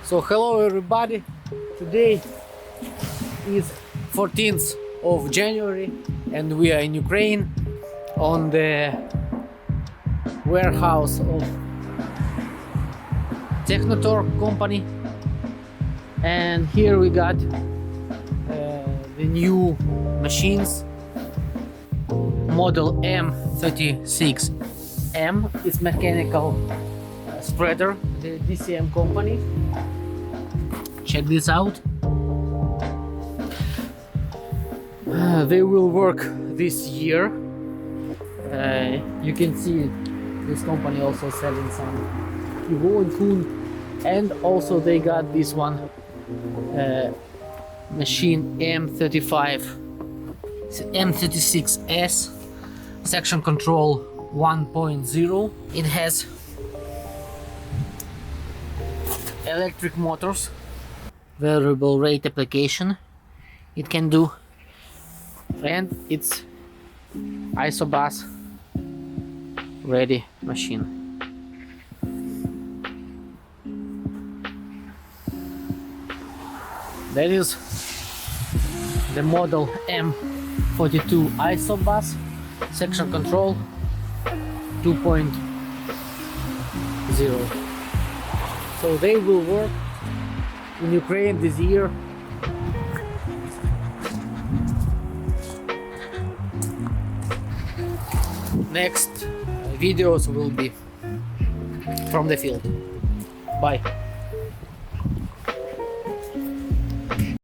So hello everybody, today is 14th of January and we are in Ukraine on the warehouse of Technotorg company, and here we got the new machines, model M36M. It's mechanical spreader, the DCM company. Check this out. They will work this year. You can see this company also selling some Evo food, and also they got this one machine M36S section control 1.0. It has electric motors, variable rate application it can do, and it's isobus ready machine. That is the model M42 isobus section control 2.0. So they will work in Ukraine this year. Next videos will be from the field. Bye.